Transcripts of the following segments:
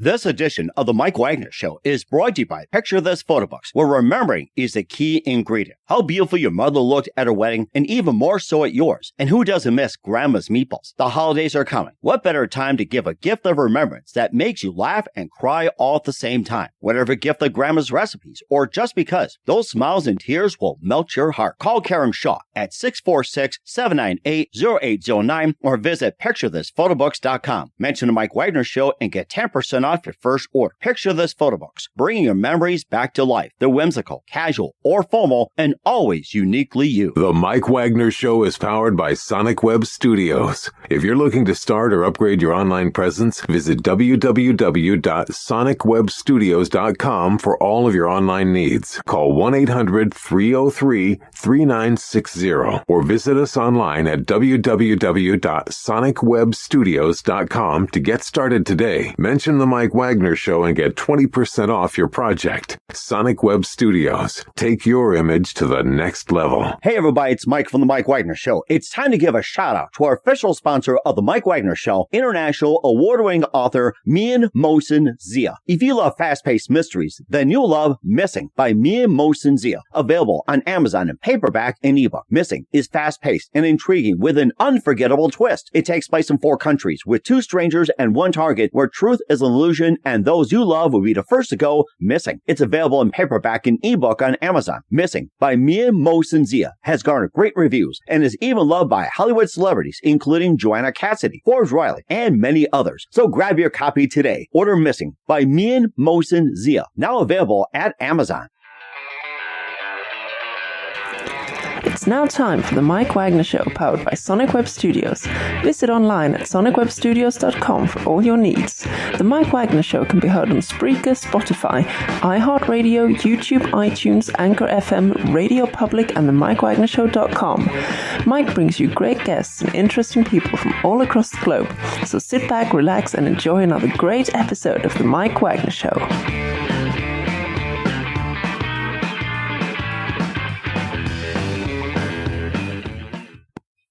This edition of The Mike Wagner Show is brought to you by Picture This Photo Books, where remembering is the key ingredient. How beautiful your mother looked at her wedding, and even more so at yours. And who doesn't miss Grandma's meatballs? The holidays are coming. What better time to give a gift of remembrance that makes you laugh and cry all at the same time? Whatever gift of Grandma's recipes, or just because, those smiles and tears will melt your heart. Call Karen Shaw at 646-798-0809 or visit picturethisphotobooks.com. Mention The Mike Wagner Show and get 10% off your first order. Picture This Photo Books, bringing your memories back to life. They're whimsical, casual, or formal, and always uniquely you. The Mike Wagner Show is powered by Sonic Web Studios. If you're looking to start or upgrade your online presence, visit www.sonicwebstudios.com for all of your online needs. Call 1-800-303-3960 or visit us online at www.sonicwebstudios.com to get started today. Mention the Mike Wagner Show and get 20% off your project. Sonic Web Studios. Take your image to the next level. Hey everybody, it's Mike from The Mike Wagner Show. It's time to give a shout out to our official sponsor of The Mike Wagner Show, international award-winning author Mian Mohsen Zia. If you love fast-paced mysteries, then you'll love Missing by Mian Mohsen Zia. Available on Amazon in paperback and ebook. Missing is fast-paced and intriguing with an unforgettable twist. It takes place in 4 countries with 2 strangers and 1 target where truth is an illusion and those you love will be the first to go missing. It's available in paperback and ebook on Amazon. Missing by Mian Mohsen Zia has garnered great reviews and is even loved by Hollywood celebrities including Joanna Cassidy, Forbes Riley, and many others. So grab your copy today. Order Missing by Mian Mohsen Zia, now available at Amazon. It's now time for the Mike Wagner Show, powered by Sonic Web Studios. Visit online at sonicwebstudios.com for all your needs. The Mike Wagner Show can be heard on Spreaker, Spotify, iHeartradio, YouTube, iTunes, Anchor FM, Radio Public, and themikewagnershow.com. Mike brings you great guests and interesting people from all across the globe. So sit back, relax, and enjoy another great episode of the Mike Wagner Show.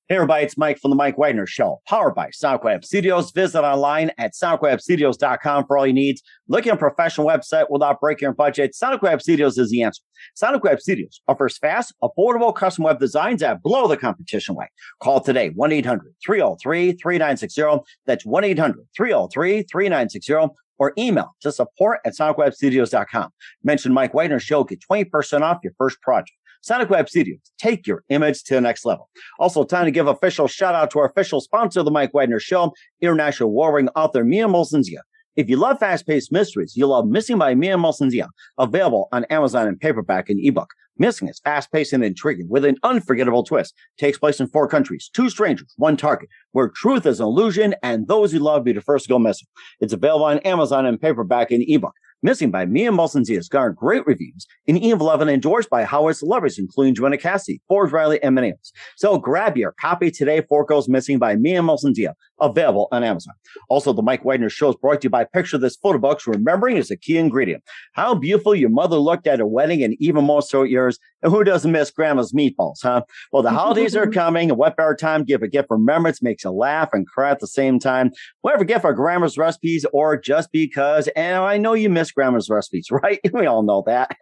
Hey everybody, it's Mike from The Mike Wagner Show, powered by Sonic Web Studios. Visit online at sonicwebstudios.com for all your needs. Looking at a professional website without breaking your budget? Sonic Web Studios is the answer. Sonic Web Studios offers fast, affordable custom web designs that blow the competition away. Call today, 1-800-303-3960. That's 1-800-303-3960. Or email to support@sonicwebstudios.com. Mention Mike Wagner Show, get 20% off your first project. Sonic Web Studios, take your image to the next level. Also, time to give official shout out to our official sponsor of the Mike Wagner Show, international warring author Mian Mohsen Zia. If you love fast-paced mysteries, you'll love Missing by Mian Mohsen Zia, available on Amazon in paperback and ebook. Missing is fast-paced and intriguing with an unforgettable twist. Takes place in 4 countries, 2 strangers, 1 target, where truth is an illusion and those you love be the first to go missing. It's available on Amazon in paperback and ebook. Missing by Mian Mohsen Zia has garnered great reviews and even loved endorsed by Hollywood celebrities, including Joanna Cassidy, Forbes Riley, and many others. So grab your copy today for it goes Missing by Mian Mohsen Zia, available on Amazon. Also, the Mike Wagner Show is brought to you by Picture This Photo Books. Remembering is a key ingredient. How beautiful your mother looked at her wedding and even more so at yours. And who doesn't miss Grandma's meatballs, huh? Well, the holidays are coming, and what better time to give a gift of remembrance makes you laugh and cry at the same time. Whatever gift for Grandma's recipes or just because, and I know you miss Grandma's recipes, right? We all know that.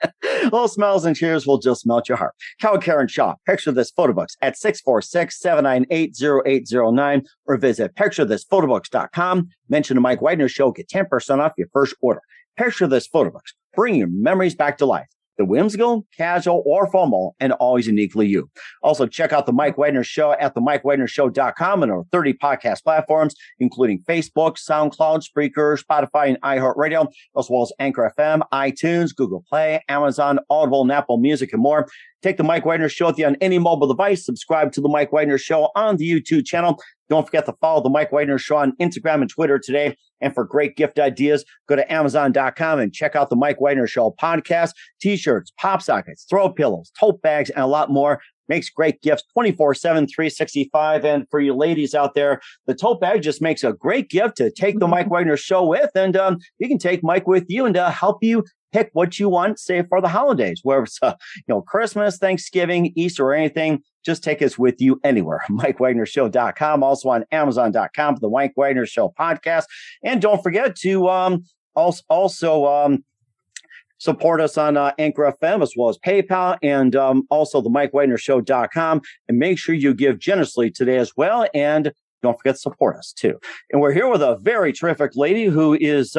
Little smiles and cheers will just melt your heart. Call Karen Shaw, Picture This Photo Books at 646-798-0809 or visit picturethisphotobooks.com. Mention the Mike Wagner Show, get 10% off your first order. Picture This Photo Books, bring your memories back to life. The whimsical, casual, or formal, and always uniquely you. Also, check out The Mike Wagner Show at themikewagnershow.com and our 30 podcast platforms, including Facebook, SoundCloud, Spreaker, Spotify, and iHeartRadio, as well as Anchor FM, iTunes, Google Play, Amazon, Audible, and Apple Music, and more. Take The Mike Wagner Show with you on any mobile device. Subscribe to The Mike Wagner Show on the YouTube channel. Don't forget to follow The Mike Wagner Show on Instagram and Twitter today. And for great gift ideas, go to Amazon.com and check out The Mike Wagner Show podcast, t-shirts, pop sockets, throw pillows, tote bags, and a lot more. Makes great gifts 24/7, 365. And for you ladies out there, the tote bag just makes a great gift to take The Mike Wagner Show with. And you can take Mike with you and help you pick what you want, say, for the holidays, whether it's Christmas, Thanksgiving, Easter, or anything. Just take us with you anywhere. MikeWagnerShow.com, also on Amazon.com for the Mike Wagner Show podcast. And don't forget to Also, support us on Anchor FM as well as PayPal and also the MikeWagnerShow.com. And make sure you give generously today as well. And don't forget to support us too. And we're here with a very terrific lady who is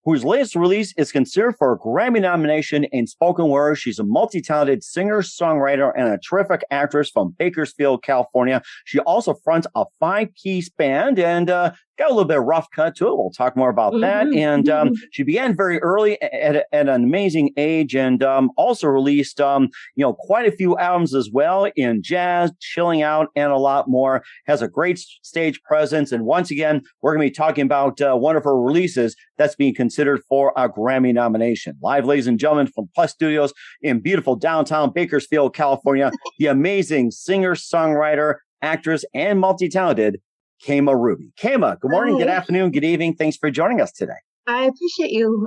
whose latest release is considered for a Grammy nomination in spoken word. She's a multi-talented singer, songwriter, and a terrific actress from Bakersfield, California. She also fronts a 5-piece band and got a little bit of rough cut to it. We'll talk more about that. And she began very early at an amazing age, and also released quite a few albums as well in jazz, chilling out, and a lot more. Has a great stage presence. And once again, we're going to be talking about one of her releases that's being considered for a Grammy nomination. Live, ladies and gentlemen, from Plus Studios in beautiful downtown Bakersfield, California, the amazing singer, songwriter, actress, and multi-talented Kama Ruby. Kama, good morning, good afternoon, good evening. Thanks for joining us today. I appreciate you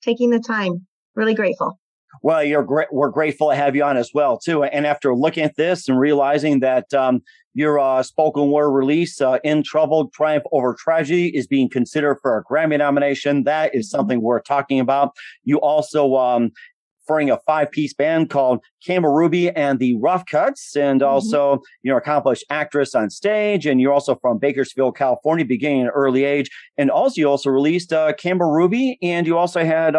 taking the time. Really grateful. Well, we're grateful to have you on as well, too. And after looking at this and realizing that your spoken word release, Introuble, Triumphovertragedy, is being considered for a Grammy nomination, that is something we're talking about. You also forming a 5-piece band called Kama Ruby and the Rough Cuts, and also you're an accomplished actress on stage, and you're also from Bakersfield, California, beginning at an early age. And also you also released Kama Ruby, and you also had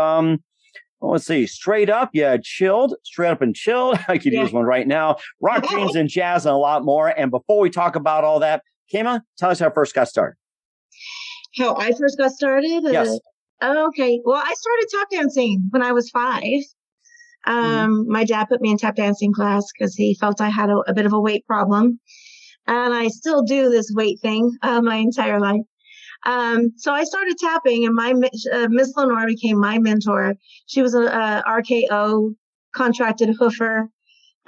Straight Up. You had Straight Up and Chilled. I could use one right now. Rock Dreams and Jazz and a lot more. And before we talk about all that, Kama, tell us how it first got started. How I first got started? Yes. Okay. Well, I started tap dancing when I was 5. My dad put me in tap dancing class because he felt I had a bit of a weight problem. And I still do this weight thing my entire life. So I started tapping, and my Miss Lenore became my mentor. She was a RKO contracted hoofer.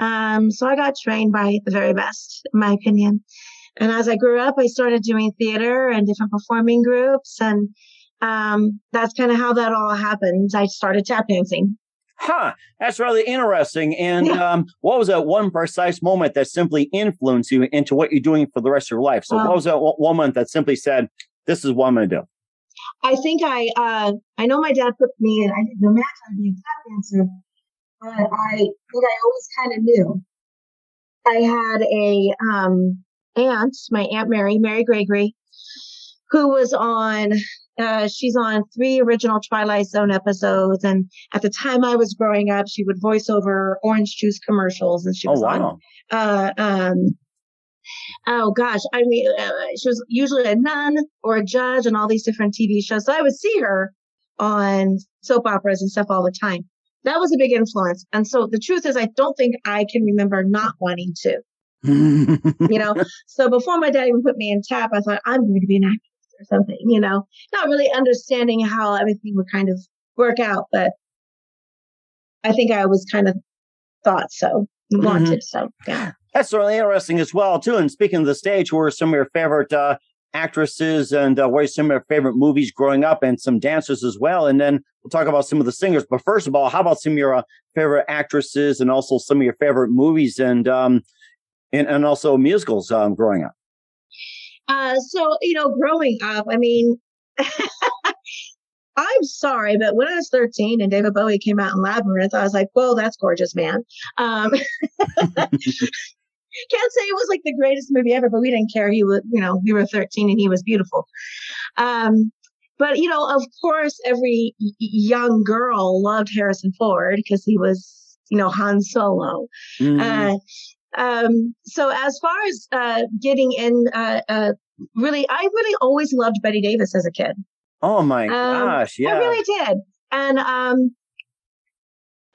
So I got trained by the very best, in my opinion. And as I grew up, I started doing theater and different performing groups. And that's kind of how that all happened. I started tap dancing. That's really interesting. And what was that one precise moment that simply influenced you into what you're doing for the rest of your life? So what was that one moment that simply said, this is what I'm going to do? I think I know my dad put me in, I didn't imagine I'd be a tap dancer, but I think I always kind of knew. I had a aunt, my Aunt Mary Gregory, who was on, she's on 3 original Twilight Zone episodes. And at the time I was growing up, she would voice over orange juice commercials. And she was she was usually a nun or a judge on all these different TV shows. So I would see her on soap operas and stuff all the time. That was a big influence. And so the truth is, I don't think I can remember not wanting to, So before my dad even put me in tap, I thought I'm going to be an actress or something, not really understanding how everything would kind of work out. But I think I was kind of thought so, wanted. So, yeah. That's really interesting as well, too. And speaking of the stage, who are some of your favorite actresses and what are some of your favorite movies growing up, and some dancers as well? And then we'll talk about some of the singers. But first of all, how about some of your favorite actresses and also some of your favorite movies and also musicals growing up? So, growing up, I mean, I'm sorry, but when I was 13 and David Bowie came out in Labyrinth, I was like, whoa, that's gorgeous, man. Can't say it was like the greatest movie ever, but we didn't care. He was, we were 13 and he was beautiful. But, of course, every young girl loved Harrison Ford because he was, Han Solo. So as far as getting in, I really always loved Bette Davis as a kid. Oh my gosh, yeah. I really did. And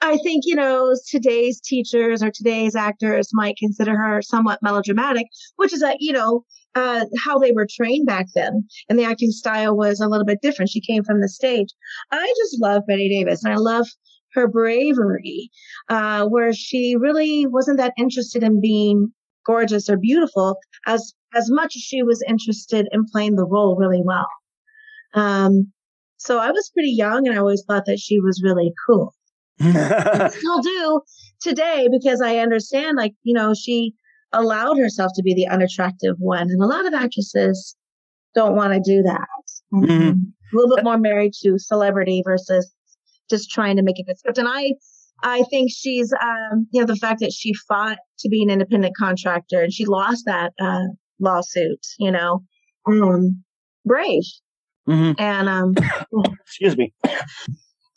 I think, today's teachers or today's actors might consider her somewhat melodramatic, which is how they were trained back then. And the acting style was a little bit different. She came from the stage. I just love Bette Davis, and I love her bravery, where she really wasn't that interested in being gorgeous or beautiful as much as she was interested in playing the role really well. So I was pretty young, and I always thought that she was really cool. I still do today, because I understand, she allowed herself to be the unattractive one. And a lot of actresses don't want to do that. little bit more married to celebrity versus just trying to make a good script. And I think she's, the fact that she fought to be an independent contractor and she lost that lawsuit, brave. Mm-hmm. And excuse me.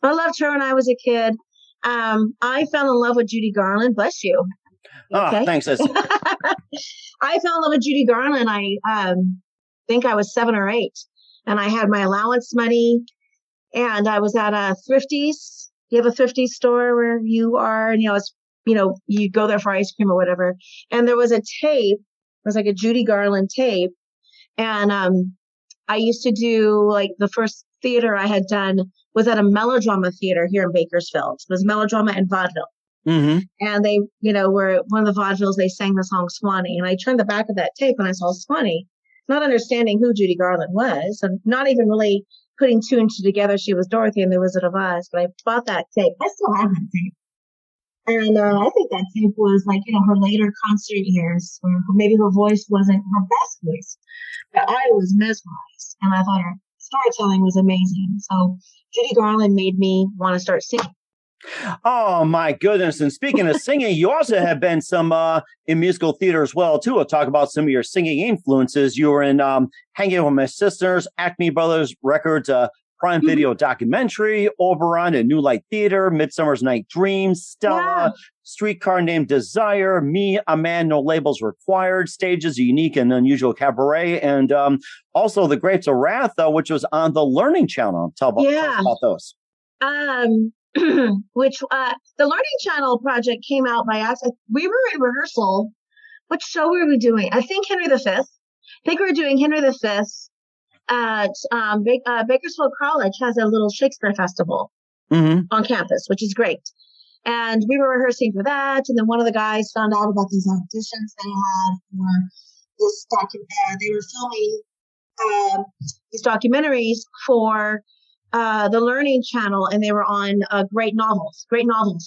I loved her when I was a kid. I fell in love with Judy Garland. Bless you. Okay. Oh, thanks. I fell in love with Judy Garland. I think I was 7 or 8, and I had my allowance money, and I was at a Thrifties. You have a Thrifties store where you are, and you go there for ice cream or whatever. And there was a tape. It was like a Judy Garland tape, and I used to do, like, the first theater I had done was at a melodrama theater here in Bakersfield. It was melodrama and vaudeville. Mm-hmm. And they, were one of the vaudevilles, they sang the song Swanee. And I turned the back of that tape and I saw Swanee, not understanding who Judy Garland was and not even really putting two and two together. She was Dorothy in The Wizard of Oz. But I bought that tape. I still have that tape. And I think that tape was like, her later concert years where maybe her voice wasn't her best voice. But I was mesmerized. And I thought her storytelling was amazing. So Judy Garland made me want to start singing. Oh, my goodness. And speaking of singing, you also have been some in musical theater as well, too. We'll talk about some of your singing influences. You were in Hanging With My Sisters, Acme Brothers Records, Prime Video documentary, Oberon and New Light Theater, Midsummer's Night Dreams, Stella, Streetcar Named Desire, Me, A Man, No Labels Required, Stages, A Unique and Unusual Cabaret, and also The Grapes of Wrath, which was on the Learning Channel. Tell us about those. Which the Learning Channel project came out by us. We were in rehearsal. What show were we doing? I think Henry V. I think we were doing Henry V. At Bakersfield College has a little Shakespeare festival on campus, which is great. And we were rehearsing for that. And then one of the guys found out about these auditions they had for this document. They were filming these documentaries for the Learning Channel, and they were on Great Novels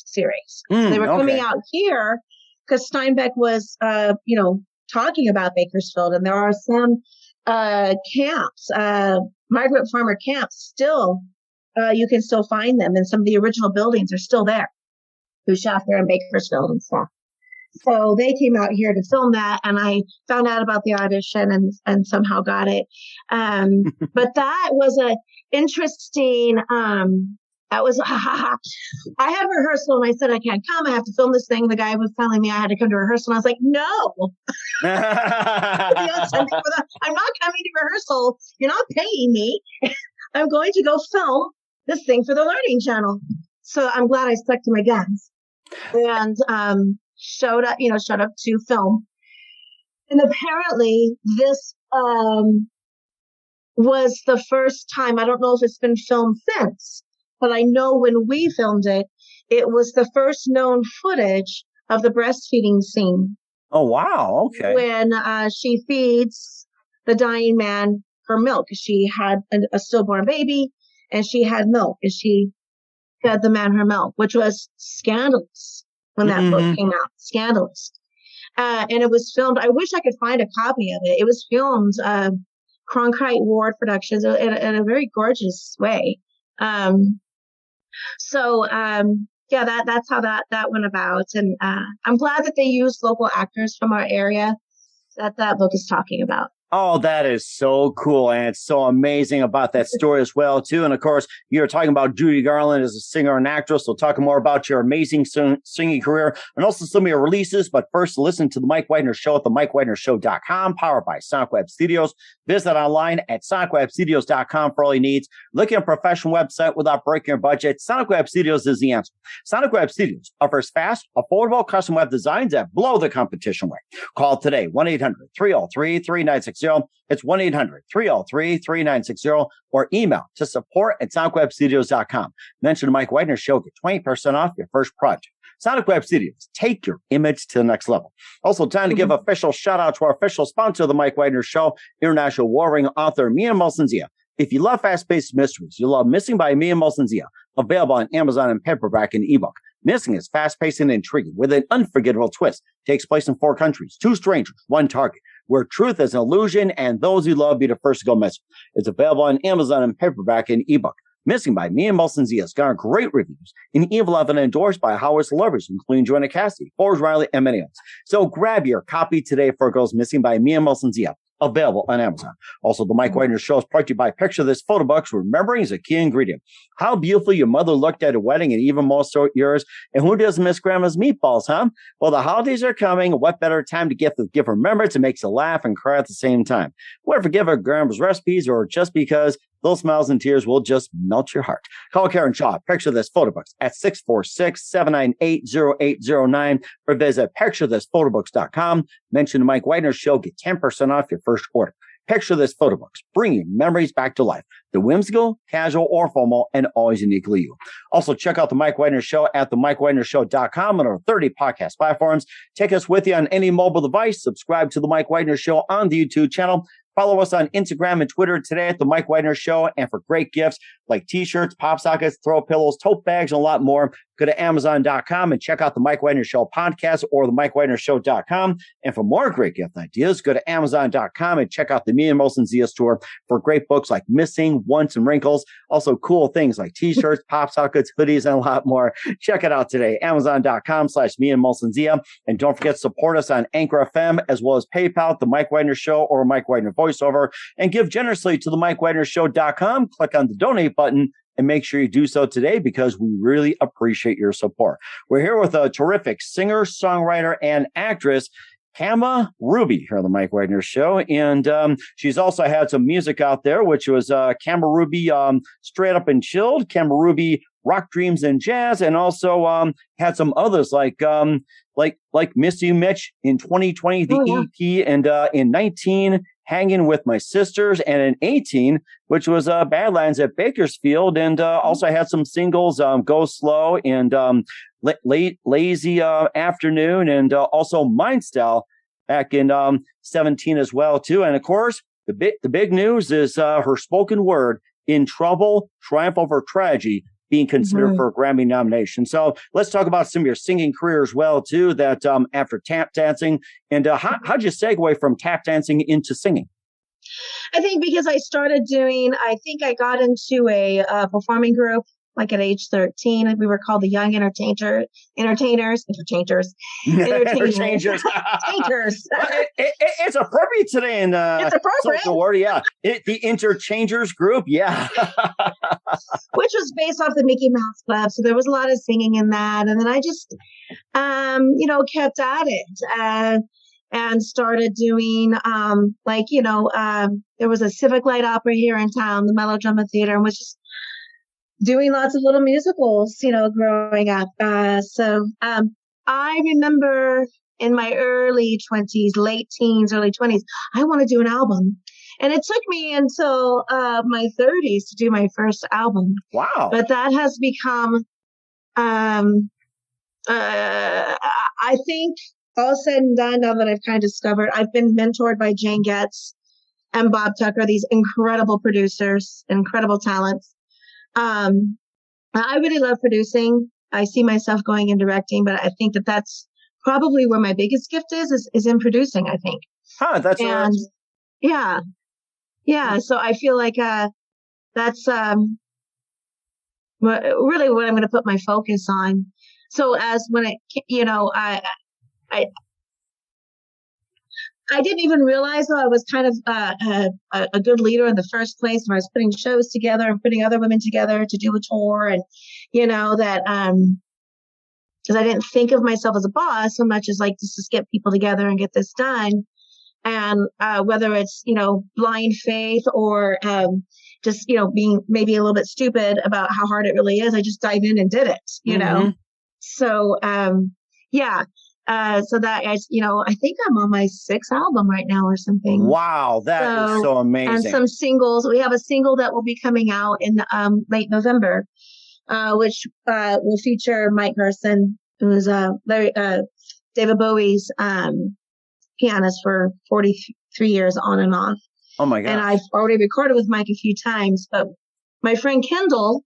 series. So they were coming out here because Steinbeck was, talking about Bakersfield, and there are some camps, migrant farmer camps still, you can still find them, and some of the original buildings are still there, who shot there in Bakersfield and stuff. So they came out here to film that, and I found out about the audition and somehow got it. But that was a interesting, I had rehearsal and I said, I can't come. I have to film this thing. The guy was telling me I had to come to rehearsal. And I was like, no, I'm not coming to rehearsal. You're not paying me. I'm going to go film this thing for the Learning Channel. So I'm glad I stuck to my guns and showed up to film. And apparently this was the first time. I don't know if it's been filmed since, but I know when we filmed it, it was the first known footage of the breastfeeding scene. Oh, wow. Okay. When she feeds the dying man her milk. She had a stillborn baby and she had milk, and she fed the man her milk, which was scandalous when that book came out. Scandalous. And it was filmed. I wish I could find a copy of it. It was filmed Cronkite Ward Productions in a very gorgeous way. That's how that went about. And I'm glad that they used local actors from our area that book is talking about. Oh, that is so cool. And it's so amazing about that story as well, too. And of course, you're talking about Judy Garland as a singer and actress. So talking more about your amazing singing career and also some of your releases. But first, listen to the Mike Wagner Show at the MikeWagnerShow.com, powered by Sonic Web Studios. Visit online at SonicWebStudios.com for all your needs. Looking at a professional website without breaking your budget? Sonic Web Studios is the answer. Sonic Web Studios offers fast, affordable custom web designs that blow the competition away. Call today, 1-800-303-3960. It's 1-800-303-3960 or email to support@sonicwebstudios.com. Mention the Mike Wagner Show. Get 20% off your first project. Sonic Web Studios, take your image to the next level. Also, time to give official shout out to our official sponsor of the Mike Wagner Show, international warring author Mia Molson-Zia. If you love fast-paced mysteries, you love Missing by Mia Molson-Zia, available on Amazon in paperback and ebook. Missing is fast-paced and intriguing with an unforgettable twist. Takes place in 4 countries, 2 strangers, 1 target. where truth is an illusion and those you love be the first to go missing. It's available on Amazon in paperback and ebook. Missing by Me and Melson Zia has garnered great reviews and even have been endorsed by Howard celebrities, including Joni Mitchell, Forbes Riley, and many others. So grab your copy today for Girls Missing by Me and Melson Zia. Available on Amazon. Also, the Mike Wagner Show is brought to you by Picture This Photo Books. Remembering is a key ingredient. How beautiful your mother looked at a wedding, and even more so yours. And who doesn't miss Grandma's meatballs, huh? Well, the holidays are coming. What better time to give remembrance? It makes you laugh and cry at the same time. Whether forgive her Grandma's recipes or just because those smiles and tears will just melt your heart. Call Karen Shaw. Picture This Photo Books at 646-798-0809 or visit picturethisphotoBooks.com. Mention the Mike Wagner Show. Get 10% off your first order. Picture This Photo Books, bringing memories back to life. The whimsical, casual, or formal, and always uniquely you. Also, check out the Mike Wagner Show at themikewagnershow.com and our 30 podcast platforms. Take us with you on any mobile device. Subscribe to the Mike Wagner Show on the YouTube channel. Follow us on Instagram and Twitter today at The Mike Wagner Show. And for great gifts like t-shirts, pop sockets, throw pillows, tote bags, and a lot more, go to Amazon.com and check out The Mike Wagner Show podcast or TheMikeWagnerShow.com. And for more great gift ideas, go to Amazon.com and check out the Me and Molson Zia store for great books like Missing, Once, and Wrinkles. Also cool things like t-shirts, pop sockets, hoodies, and a lot more. Check it out today. Amazon.com/Me and Molson Zia. And don't forget to support us on Anchor FM as well as PayPal, The Mike Wagner Show, or Mike Wagner Voiceover, and give generously to TheMikeWagnerShow.com. Click on the donate button and make sure you do so today because we really appreciate your support. We're here with a terrific singer, songwriter, and actress, Kama Ruby, here on the Mike Wagner Show. And she's also had some music out there, which was Kama Ruby Straight Up and Chilled, Kama Ruby Rock Dreams and Jazz, and also had some others like Miss You Mitch in 2020, the EP, and in 19, Hanging With My Sisters, and in 18, which was Badlands at Bakersfield, and also had some singles, Go Slow and Lazy Afternoon, and also Mind Style back in 17 as well, too. And of course, the big news is her spoken word, Introuble, Triumphovertragedy, being considered for a Grammy nomination. So let's talk about some of your singing career as well, too, that after tap dancing. And how'd you segue from tap dancing into singing? I think because I got into a performing group like at age 13. We were called the Young Entertainers. It's appropriate today in it's appropriate. Social word, yeah. The Interchangers group, yeah. Which was based off the Mickey Mouse Club. So there was a lot of singing in that. And then I just, kept at it and started doing, there was a Civic Light Opera here in town, the Melodrama Theater, and was just doing lots of little musicals, growing up. So I remember in my early 20s, late teens, early 20s, I want to do an album. And it took me until my 30s to do my first album. Wow. But that has become, I think, all said and done, now that I've kind of discovered, I've been mentored by Jane Getz and Bob Tucker, these incredible producers, incredible talents. I really love producing. I see myself going in directing, but I think that that's probably where my biggest gift is in producing, I think. That's and yeah. So I feel like that's really what I'm going to put my focus on. So as when I didn't even realize though I was kind of a good leader in the first place when I was putting shows together and putting other women together to do a tour, and that because I didn't think of myself as a boss so much as like just get people together and get this done. And whether it's blind faith or just being maybe a little bit stupid about how hard it really is, I just dive in and did it. So so that I think I'm on my 6th album right now or something. Wow, that is so amazing. And some singles. We have a single that will be coming out in late November, which will feature Mike Gerson, who is David Bowie's pianist for 43 years on and off. Oh my God. And I've already recorded with Mike a few times, but my friend Kendall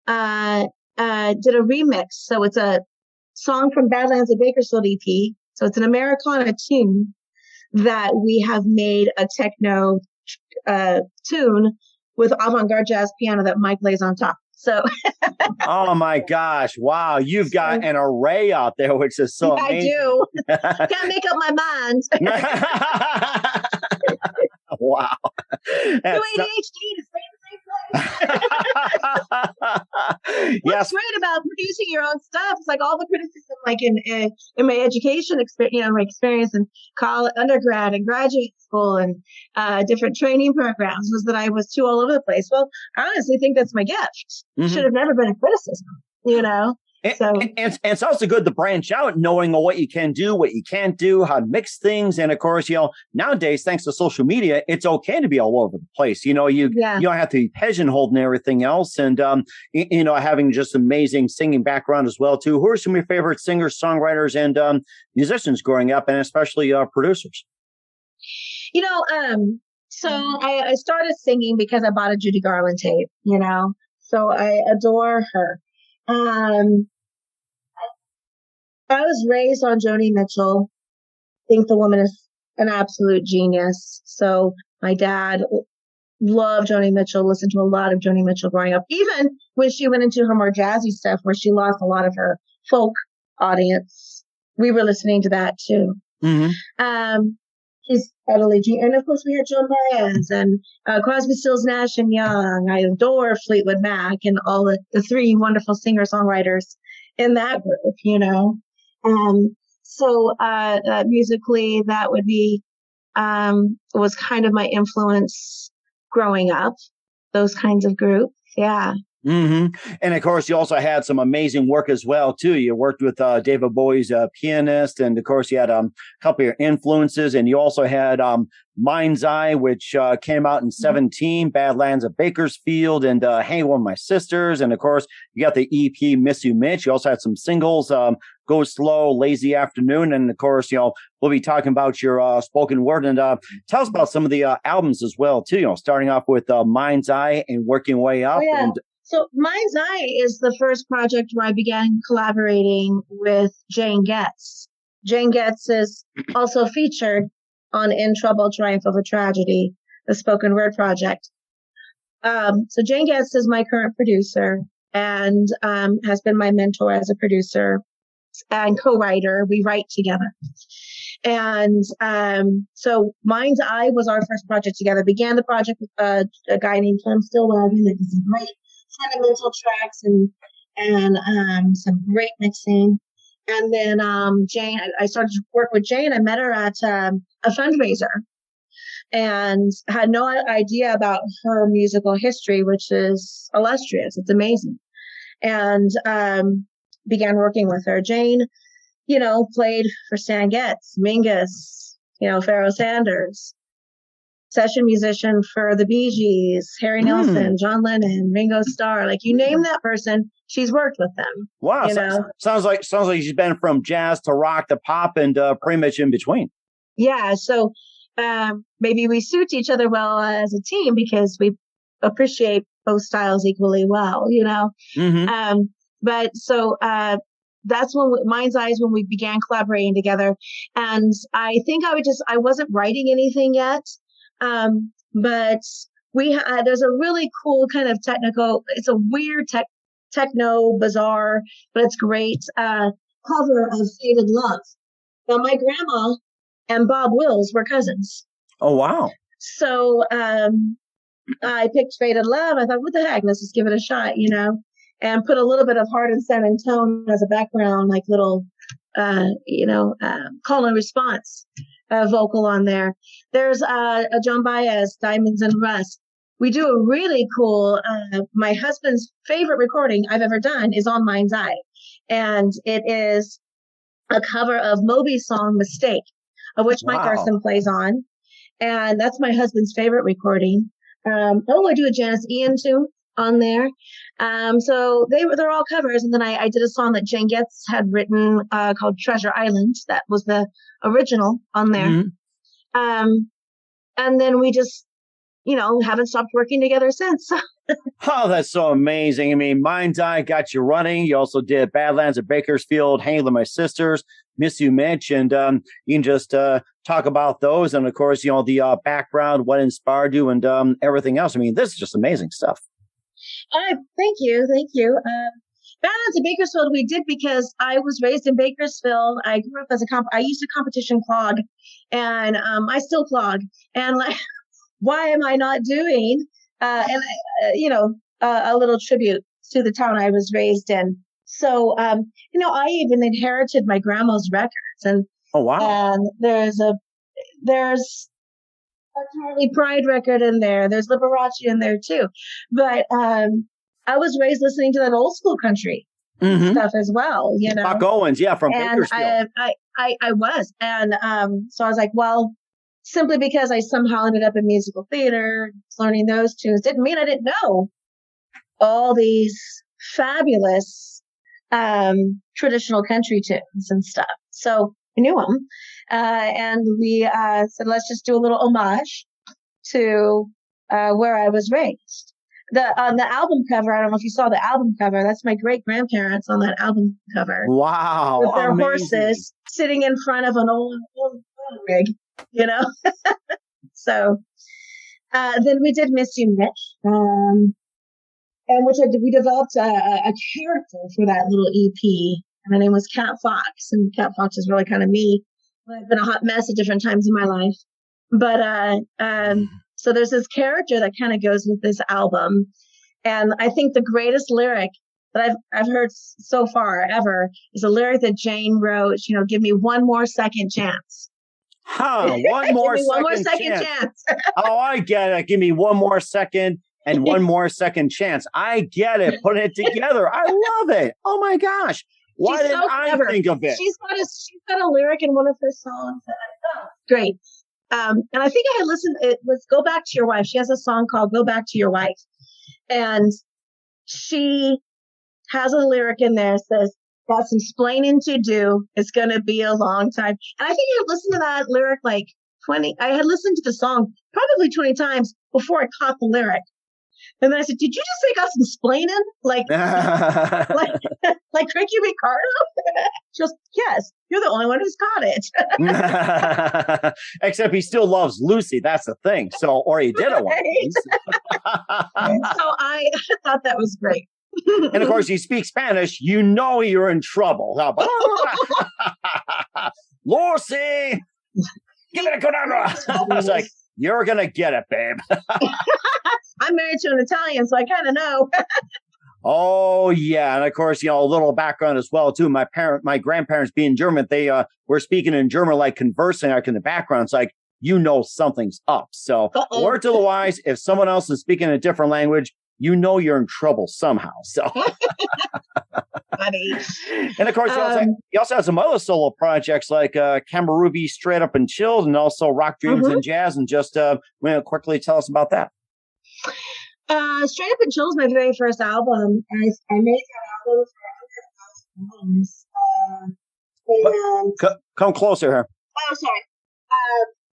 did a remix. So it's a song from Badlands of Bakersfield EP. So it's an Americana tune that we have made a techno tune with avant-garde jazz piano that Mike lays on top. So, oh my gosh. Wow. You've got an array out there, which is so amazing. I do. Can't make up my mind. Wow. ADHD to stay in the same place. What's great about producing your own stuff is like all the criticism, like in my education experience, my experience in college, undergrad and graduate school and different training programs was that I was too all over the place. Well, I honestly think that's my gift. Should have never been a criticism, And it's also good to branch out, knowing what you can do, what you can't do, how to mix things. And of course, nowadays, thanks to social media, it's okay to be all over the place. You don't have to be pigeonholed and everything else. And, having just amazing singing background as well, too. Who are some of your favorite singers, songwriters, and musicians growing up, and especially producers? So I started singing because I bought a Judy Garland tape, so I adore her. I was raised on Joni Mitchell. I think the woman is an absolute genius. So my dad loved Joni Mitchell, listened to a lot of Joni Mitchell growing up, even when she went into her more jazzy stuff where she lost a lot of her folk audience. We were listening to that too. He's utterly genius. And of course we heard Joan Baez and Crosby, Stills, Nash and Young. I adore Fleetwood Mac and all the three wonderful singer-songwriters in that group, So musically, that would be, was kind of my influence growing up, those kinds of groups. Yeah. And of course, you also had some amazing work as well, too. You worked with David Bowie's pianist. And of course, you had a couple of your influences. And you also had Mind's Eye, which came out in 17, Badlands of Bakersfield, and Hang With My Sisters. And of course, you got the EP Miss You Mitch. You also had some singles, Go Slow, Lazy Afternoon. And of course, we'll be talking about your spoken word. And tell us about some of the albums as well, too. Starting off with Mind's Eye and working way up. Oh, yeah. And so Mind's Eye is the first project where I began collaborating with Jane Getz. Jane Getz is also featured on Introuble, Triumphovertragedy, the spoken word project. So Jane Getz is my current producer and has been my mentor as a producer and co-writer. We write together. And so Mind's Eye was our first project together. Began the project with a guy named Tom Stillwagon that did some great fundamental tracks and some great mixing. And then Jane, I started to work with Jane. I met her at a fundraiser and had no idea about her musical history, which is illustrious. It's amazing. And began working with her. Jane, played for Stan Getz, Mingus, Pharoah Sanders, session musician for the Bee Gees, Harry Nilsson, John Lennon, Ringo Starr. Like you name that person, she's worked with them. Wow. Sounds like she's been from jazz to rock to pop and pretty much in between. Yeah. So maybe we suit each other well as a team because we appreciate both styles equally well, But so that's when Mind's Eye is when we began collaborating together. And I think I wasn't writing anything yet. But there's a really cool kind of technical, it's a weird techno bizarre, but it's great, cover of Faded Love. Now my grandma and Bob Wills were cousins. Oh, wow. So, I picked Faded Love. I thought, what the heck? Let's just give it a shot, and put a little bit of Heart and Sun and Tone as a background, like little, call and response vocal on there. There's a Joan Baez, Diamonds and Rust. We do a really cool, my husband's favorite recording I've ever done is on Mind's Eye. And it is a cover of Moby's song Mistake, of which Mike Garson plays on. And that's my husband's favorite recording. I do a Janis Ian tune on there. So they're all covers. And then I did a song that Jane Getz had written called Treasure Island. That was the original on there. And then we just haven't stopped working together since. Oh, that's so amazing. I mean, Mind's Eye got you running. You also did Badlands at Bakersfield, Hanging with My Sisters, Miss You Mitch, and you can just talk about those. And of course, the background, what inspired you, and everything else. I mean, this is just amazing stuff. Thank you. Badlands at Bakersfield we did because I was raised in Bakersfield. I grew up as I used to competition clog, and I still clog. And like, why am I not doing a little tribute to the town I was raised in? So I even inherited my grandma's records, and oh wow, and there's a Charlie Pride record in there. There's Liberace in there too. But I was raised listening to that old school country stuff as well. Buck Owens, from Bakersfield. I was, and so I was like, well, simply because I somehow ended up in musical theater, learning those tunes didn't mean I didn't know all these fabulous traditional country tunes and stuff. So I knew them, and we said, let's just do a little homage to where I was raised. On the album cover, I don't know if you saw the album cover. That's my great grandparents on that album cover. Wow, with their amazing. horses sitting in front of an old rig, So then we did Miss You Mitch, and we developed a character for that little EP. And her name was Cat Fox, and Cat Fox is really kind of me. I've been a hot mess at different times in my life, but so there's this character that kind of goes with this album, and I think the greatest lyric that I've heard so far ever is a lyric that Jane wrote. Give me one more second chance. One more second chance. Oh, I get it. Give me one more second and one more second chance. I get it. Put it together. I love it. Oh my gosh. Why didn't I think of it? She's got a lyric in one of her songs that great. And I think I had listened. It was "Go Back to Your Wife." She has a song called "Go Back to Your Wife," and she has a lyric in there that says, "Got some splaining to do. It's going to be a long time." And I think I had listened to that lyric like 20. I had listened to the song probably 20 times before I caught the lyric. And then I said, "Did you just say got some splaining? Like Ricky Ricardo?" She goes, "Yes, you're the only one who's got it." Except he still loves Lucy. That's the thing. So, or he did it once. So I thought that was great. And of course, you speak Spanish. You're in trouble. Lucy, give it a conundrum. I was like, you're gonna get it, babe. I'm married to an Italian, so I kind of know. Oh yeah, and of course, a little background as well too. My grandparents being German, they were speaking in German, like conversing like in the background. It's like something's up. So, word to the wise: if someone else is speaking a different language, you're in trouble somehow. So, funny. And of course, you also have some other solo projects like Kama Ruby, Straight Up and Chilled, and also Rock Dreams and Jazz. And just quickly tell us about that. Straight Up and Chill is my very first album. I made that album for $100,000. Come closer here. Oh, sorry.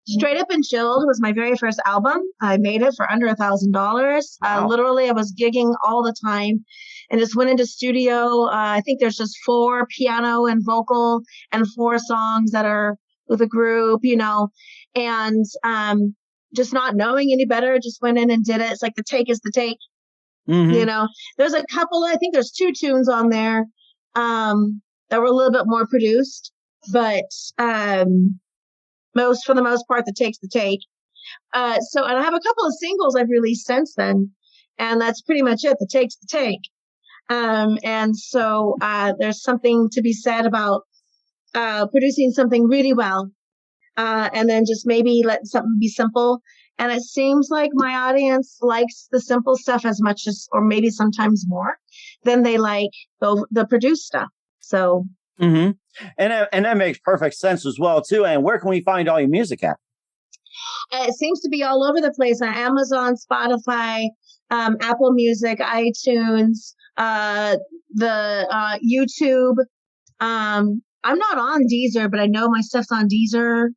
Straight Up and Chilled was my very first album. I made it for under $1,000. Wow. Literally, I was gigging all the time and just went into studio. I think there's just 4 piano and vocal and 4 songs that are with a group, and just not knowing any better, just went in and did it. It's like the take is the take. There's a couple, I think there's 2 tunes on there that were a little bit more produced, but for the most part, the take's the take. And I have a couple of singles I've released since then, and that's pretty much it. The take's the take. And so there's something to be said about producing something really well, and then just maybe let something be simple. And it seems like my audience likes the simple stuff as much as, or maybe sometimes more, than they like the produced stuff. So. Mm-hmm. And that makes perfect sense as well, too. And where can we find all your music at? It seems to be all over the place on Amazon, Spotify, Apple Music, iTunes, the YouTube. I'm not on Deezer, but I know my stuff's on Deezer.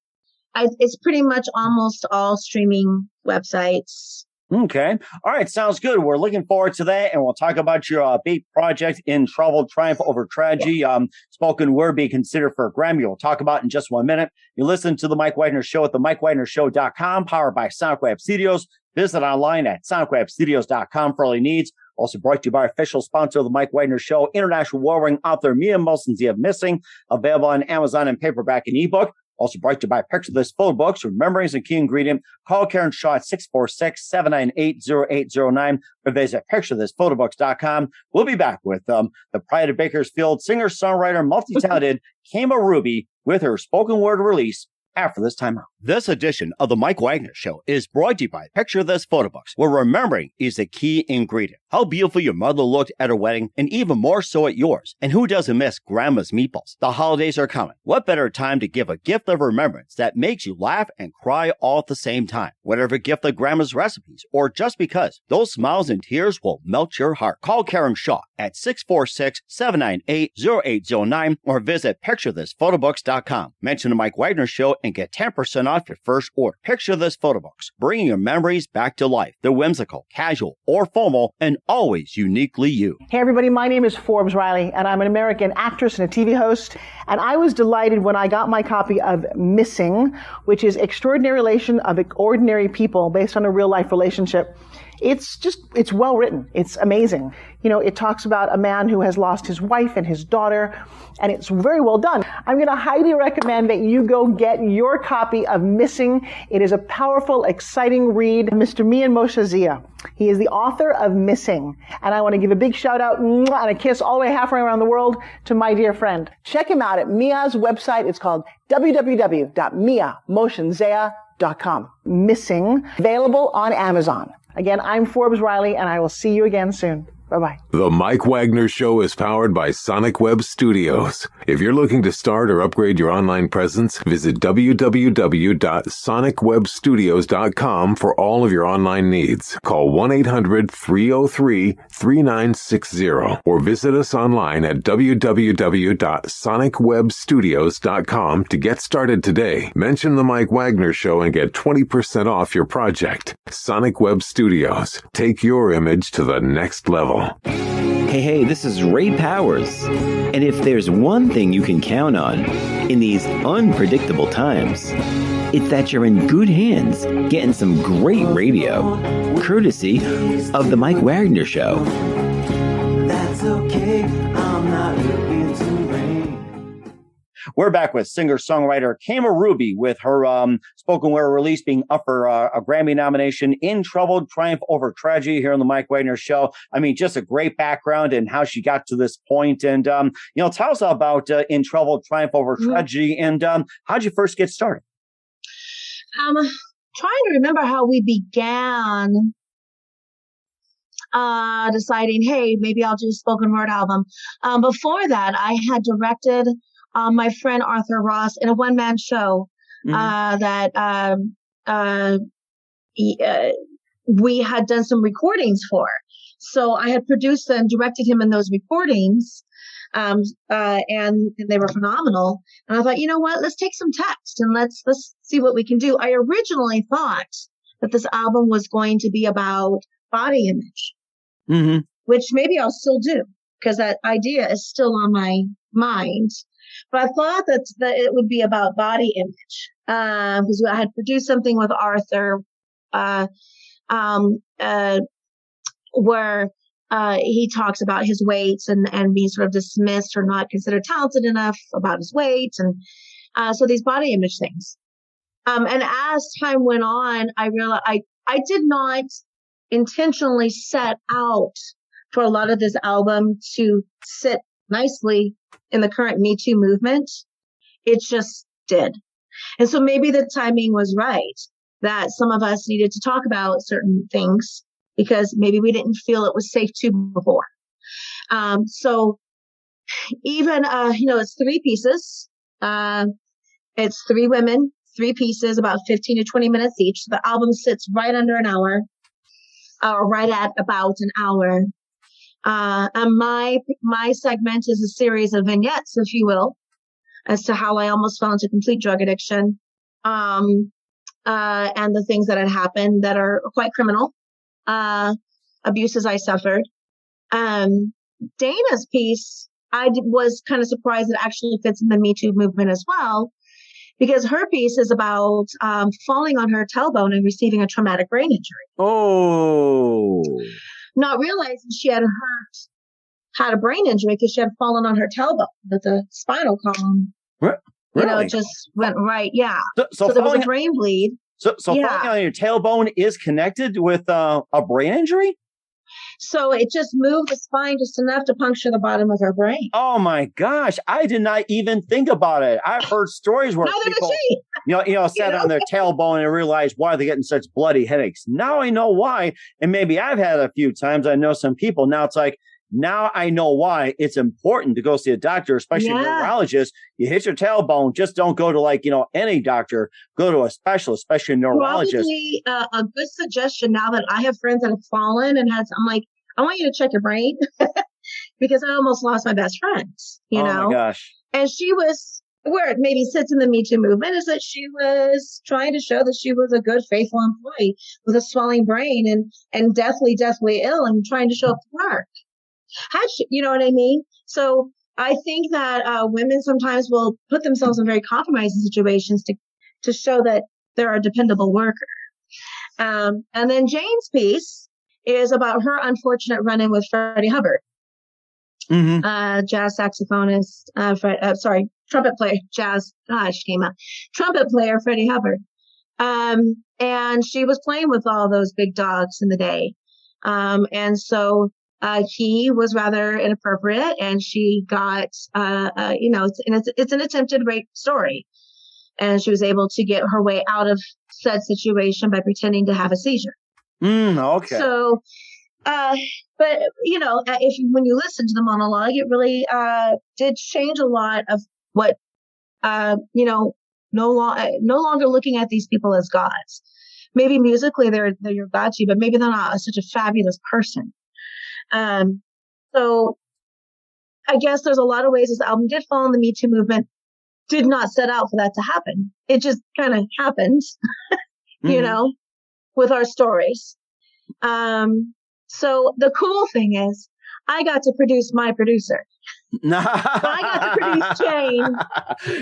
it's pretty much almost all streaming websites. Okay. All right. Sounds good. We're looking forward to that. And we'll talk about your big project, Introuble, Triumphovertragedy, spoken word being considered for a Grammy. We'll talk about in just 1 minute. You listen to The Mike Wagner Show at themikewagnershow.com, powered by Sonic Web Studios. Visit online at sonicwebstudios.com for all your needs. Also brought to you by official sponsor of The Mike Wagner Show, international warring author Mia Molson-Zia Missing, available on Amazon in paperback and ebook. Also brought to you by Picture This Photo Books. Remember is a key ingredient. Call Karen Shaw at 646-798-0809 or visit picturethisphotoBooks.com. We'll be back with the pride of Bakersfield, singer-songwriter, multi-talented Kama Ruby with her spoken word release after this time out. This edition of The Mike Wagner Show is brought to you by Picture This Photo Books, where remembering is the key ingredient. How beautiful your mother looked at her wedding, and even more so at yours. And who doesn't miss Grandma's meatballs? The holidays are coming. What better time to give a gift of remembrance that makes you laugh and cry all at the same time? Whatever gift of Grandma's recipes, or just because, those smiles and tears will melt your heart. Call Karen Shaw at 646-798-0809 or visit picturethisphotoBooks.com. Mention The Mike Wagner Show and get 10% off your first order. Picture This Photo Books, bringing your memories back to life. They're whimsical, casual, or formal, and always uniquely you. Hey everybody, my name is Forbes Riley, and I'm an American actress and a TV host. And I was delighted when I got my copy of Missing, which is Extraordinary Relation of Ordinary People based on a real life relationship. It's well written. It's amazing. You know, it talks about a man who has lost his wife and his daughter, and it's very well done. I'm going to highly recommend that you go get your copy of Missing. It is a powerful, exciting read. Mr. Mian Moshe-Zia. He is the author of Missing. And I want to give a big shout out and a kiss all the way halfway around the world to my dear friend. Check him out at Mia's website. It's called www.miamoshenzea.com. Missing, available on Amazon. Again, I'm Forbes Riley, and I will see you again soon. Bye-bye. The Mike Wagner Show is powered by Sonic Web Studios. If you're looking to start or upgrade your online presence, visit www.sonicwebstudios.com for all of your online needs. Call 1-800-303-3960 or visit us online at www.sonicwebstudios.com to get started today. Mention The Mike Wagner Show and get 20% off your project. Sonic Web Studios. Take your image to the next level. Hey, this is Ray Powers. And if there's one thing you can count on in these unpredictable times, it's that you're in good hands getting some great radio, courtesy of The Mike Wagner Show. That's okay, I'm not looking to rain. We're back with singer-songwriter Kama Ruby with her spoken word release being up for a Grammy nomination, Introuble, Triumphovertragedy here on the Mike Wagner Show. I mean, just a great background and how she got to this point. And, tell us about Introuble, Triumphovertragedy, and how'd you first get started? Trying to remember how we began deciding, hey, maybe I'll do a spoken word album. Before that, I had directed my friend Arthur Ross in a one-man show that we had done some recordings for. So I had produced and directed him in those recordings, and they were phenomenal. And I thought, you know what, let's take some text and let's see what we can do. I originally thought that this album was going to be about body image, which maybe I'll still do because that idea is still on my mind. But I thought that it would be about body image because I had produced something with Arthur where he talks about his weights and being sort of dismissed or not considered talented enough about his weight. And so these body image things. And as time went on, I realized I did not intentionally set out for a lot of this album to sit nicely in the current Me Too movement. It just did. And so maybe the timing was right that some of us needed to talk about certain things because maybe we didn't feel it was safe to before. So even, it's 3 pieces. It's 3 women, 3 pieces, about 15 to 20 minutes each. The album sits right under an hour, or right at about an hour. And my segment is a series of vignettes, if you will, as to how I almost fell into complete drug addiction, and the things that had happened that are quite criminal, abuses I suffered. Dana's piece, I was kind of surprised it actually fits in the Me Too movement as well, because her piece is about falling on her tailbone and receiving a traumatic brain injury. Oh. Not realizing she had a brain injury because she had fallen on her tailbone with the spinal column. Really? You know, it just went right. Yeah. So there was a brain bleed. So falling on your tailbone is connected with a brain injury? So it just moved the spine just enough to puncture the bottom of her brain. Oh my gosh. I did not even think about it. I've heard stories where people, sat on their tailbone and realized why they're getting such bloody headaches. Now I know why. And maybe I've had a few times. I know some people. Now it's like, now I know why it's important to go see a doctor, especially a neurologist. You hit your tailbone, just don't go to any doctor. Go to a specialist, especially a neurologist. Probably a good suggestion now that I have friends that have fallen and I'm like, I want you to check your brain because I almost lost my best friend, you know? Oh my gosh. And she was, where it maybe sits in the Me Too movement, is that she was trying to show that she was a good, faithful employee with a swelling brain and deathly ill and trying to show up to work. You know what I mean? So I think that women sometimes will put themselves in very compromising situations to show that they're a dependable worker. And then Jane's piece is about her unfortunate run-in with Freddie Hubbard, jazz saxophonist, trumpet player, trumpet player Freddie Hubbard. And she was playing with all those big dogs in the day. And so he was rather inappropriate, and she got, it's an attempted rape story. And she was able to get her way out of said situation by pretending to have a seizure. Okay. So, but when you listen to the monologue, it really did change a lot of what, no longer looking at these people as gods. Maybe musically they're your god to you, but maybe they're not such a fabulous person. So I guess there's a lot of ways this album did fall in the Me Too movement, did not set out for that to happen. It just kind of happens, with our stories. So the cool thing is I got to produce my producer. So I got to produce Jane.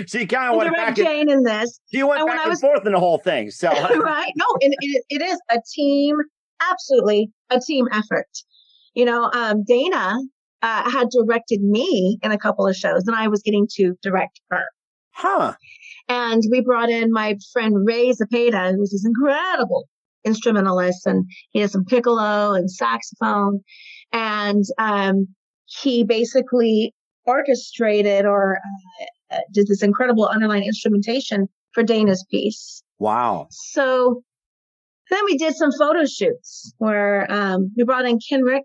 So you kind of went back Jane in this. You went back and forth in the whole thing. So right. No, and it is a team, absolutely a team effort. Dana had directed me in a couple of shows, and I was getting to direct her. Huh. And we brought in my friend Ray Zapata, who's this incredible instrumentalist, and he has some piccolo and saxophone. And he basically orchestrated or did this incredible underlying instrumentation for Dana's piece. Wow. So then we did some photo shoots where we brought in Kenrick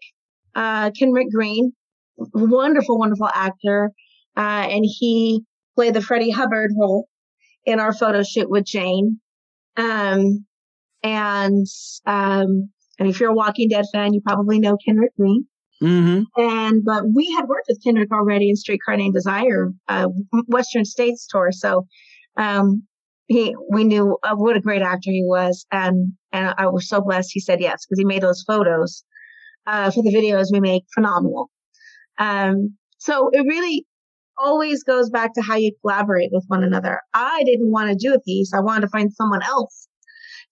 Green, wonderful, wonderful actor. And he played the Freddie Hubbard role in our photo shoot with Jane. And if you're a Walking Dead fan, you probably know Kenrick Green. Mm-hmm. But we had worked with Kenrick already in Streetcar Named Desire, Western States tour. So we knew what a great actor he was, and I was so blessed he said yes, because he made those photos for the videos we make phenomenal. So it really always goes back to how you collaborate with one another. I didn't want to do a piece. I wanted to find someone else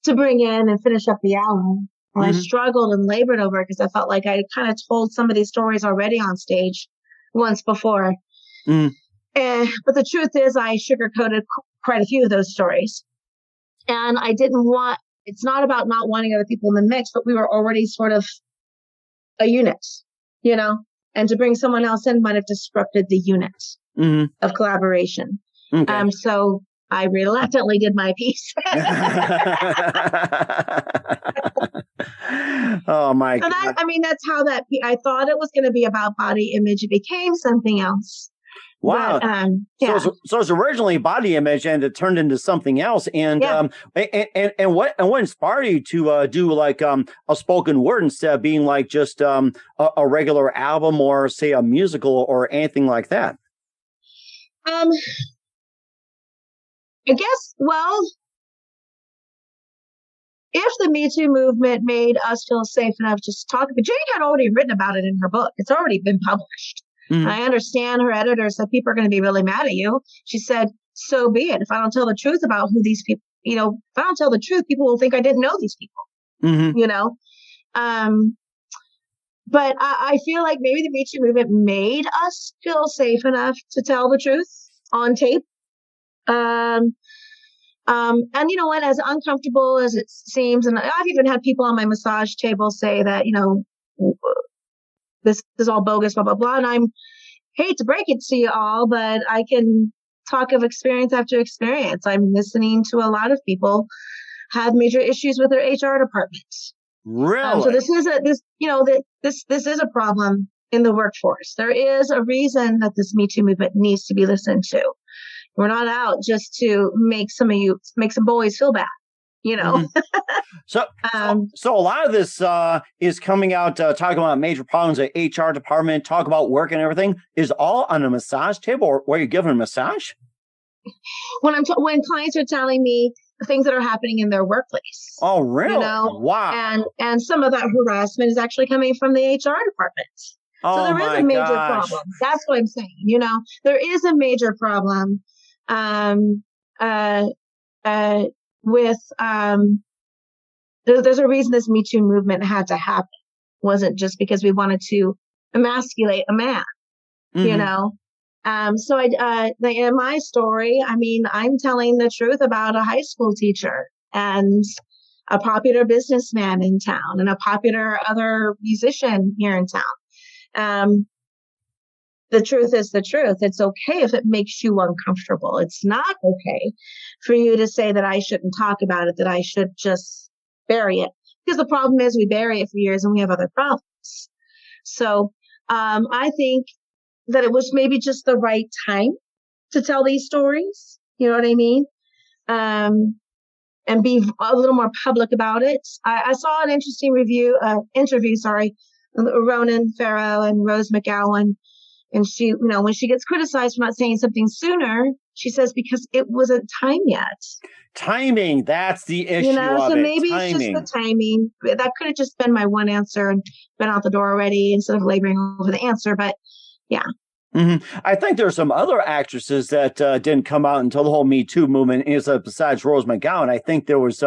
to bring in and finish up the album. And I struggled and labored over it because I felt like I kind of told some of these stories already on stage once before. But the truth is I sugarcoated quite a few of those stories. And I didn't want, it's not about not wanting other people in the mix, but we were already sort of a unit, and to bring someone else in might have disrupted the unit of collaboration. Okay. So I reluctantly did my piece. Oh my God. That's how I thought it was going to be about body image. It became something else. Wow. But, yeah. So it's originally body image, and it turned into something else. And and what inspired you to do like a spoken word instead of being like just a regular album or say a musical or anything like that? I guess. Well, if the Me Too movement made us feel safe enough to talk, but Jane had already written about it in her book. It's already been published. Mhm. I understand her editor said people are going to be really mad at you. She said, so be it. If I don't tell the truth about who these people, if I don't tell the truth, people will think I didn't know these people, But I feel like maybe the Me Too movement made us feel safe enough to tell the truth on tape. And you know what, as uncomfortable as it seems, and I've even had people on my massage table say that, this is all bogus, blah, blah, blah. And I'm hate to break it to you all, but I can talk of experience after experience. I'm listening to a lot of people have major issues with their HR departments. Really? So this is this is a problem in the workforce. There is a reason that this Me Too movement needs to be listened to. We're not out just to make some boys feel bad, Mm-hmm. So a lot of this is coming out talking about major problems at HR department, talk about work and everything. Is all on a massage table, or were you given a massage? When clients are telling me things that are happening in their workplace. Oh, really? Wow. And some of that harassment is actually coming from the HR department. So there is a major problem. That's what I'm saying. There is a major problem with there's a reason this Me Too movement had to happen. It wasn't just because we wanted to emasculate a man, So in my story, I'm telling the truth about a high school teacher and a popular businessman in town and a popular other musician here in town. The truth is the truth. It's okay if it makes you uncomfortable. It's not okay for you to say that I shouldn't talk about it, that I should just bury it. Because the problem is we bury it for years and we have other problems. So I think that it was maybe just the right time to tell these stories. You know what I mean? And be a little more public about it. I saw an interesting interview, Ronan Farrow and Rose McGowan. And she, when she gets criticized for not saying something sooner, she says, because it wasn't time yet. Timing, that's the issue of so it. Maybe it's just the timing. That could have just been my one answer and been out the door already instead of laboring over the answer. But yeah. Mm-hmm. I think there are some other actresses that didn't come out until the whole Me Too movement is besides Rose McGowan. I think there was,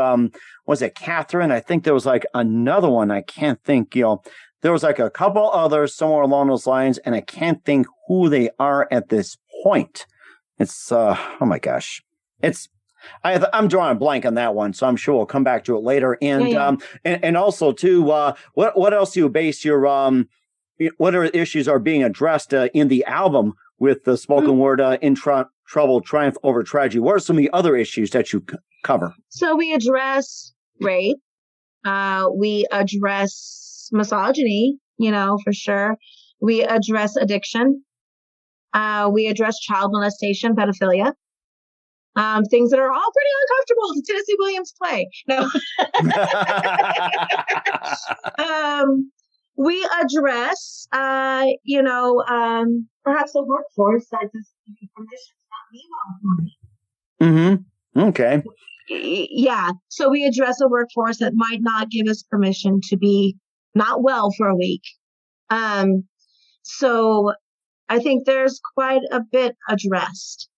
was it Catherine? I think there was like another one. I can't think, there was like a couple others somewhere along those lines, and I can't think who they are at this point. It's, oh my gosh. I'm drawing a blank on that one, so I'm sure we'll come back to it later. And, and also too, what else do you base your, what are issues are being addressed in the album with the spoken word Introuble, Triumphovertragedy? What are some of the other issues that you cover? So we address rape. We address misogyny, for sure. We address addiction. We address child molestation, pedophilia. Things that are all pretty uncomfortable to Tennessee Williams play. No. We address, perhaps the workforce that doesn't give you permission to not be well for me. Mm-hmm. Okay. Yeah. So we address a workforce that might not give us permission to be not well for a week. So I think there's quite a bit addressed.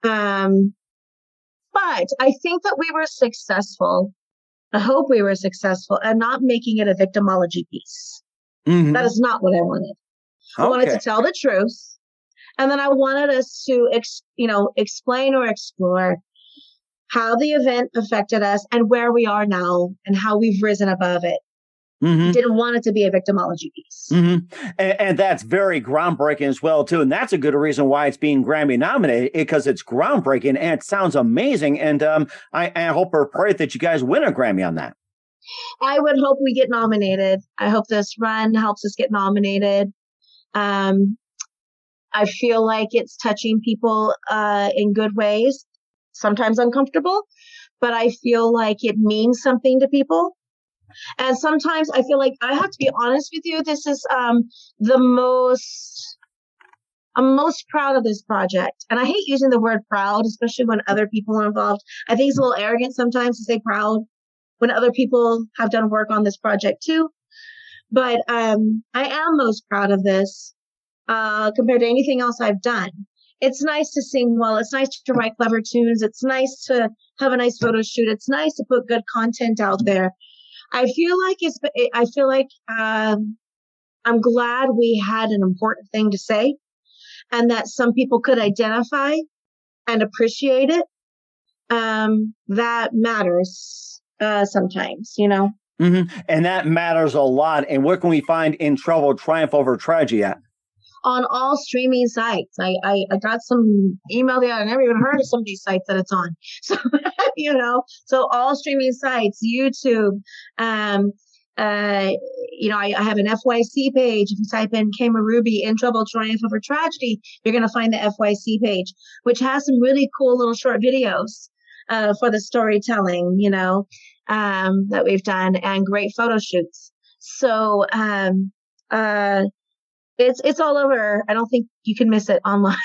But I think that we were successful. I hope we were successful at not making it a victimology piece. Mm-hmm. That is not what I wanted. I wanted to tell the truth. And then I wanted us to, explain or explore how the event affected us and where we are now and how we've risen above it. Mm-hmm. Didn't want it to be a victimology piece. Mm-hmm. And that's very groundbreaking as well, too. And that's a good reason why it's being Grammy nominated, because it's groundbreaking and it sounds amazing. And I hope or pray that you guys win a Grammy on that. I would hope we get nominated. I hope this run helps us get nominated. I feel like it's touching people in good ways, sometimes uncomfortable, but I feel like it means something to people. And sometimes I feel like I have to be honest with you. This is I'm most proud of this project. And I hate using the word proud, especially when other people are involved. I think it's a little arrogant sometimes to say proud. when other people have done work on this project too. But I am most proud of this compared to anything else I've done. It's nice to sing well. It's nice to write clever tunes. It's nice to have a nice photo shoot. It's nice to put good content out there. I feel like I'm glad we had an important thing to say and that some people could identify and appreciate it. That matters sometimes, you know. Mm-hmm. And that matters a lot. And where can we find Introuble, Triumph Over Tragedy at? On all streaming sites. I got some email there. I never even heard of some of these sites that it's on. So, you know, so all streaming sites, YouTube, you know, I have an FYC page. If you type in Kama Ruby, Introuble, Triumph Over Tragedy, you're going to find the FYC page, which has some really cool little short videos for the storytelling, you know, that we've done, and great photo shoots. So, it's all over. I don't think you can miss it online.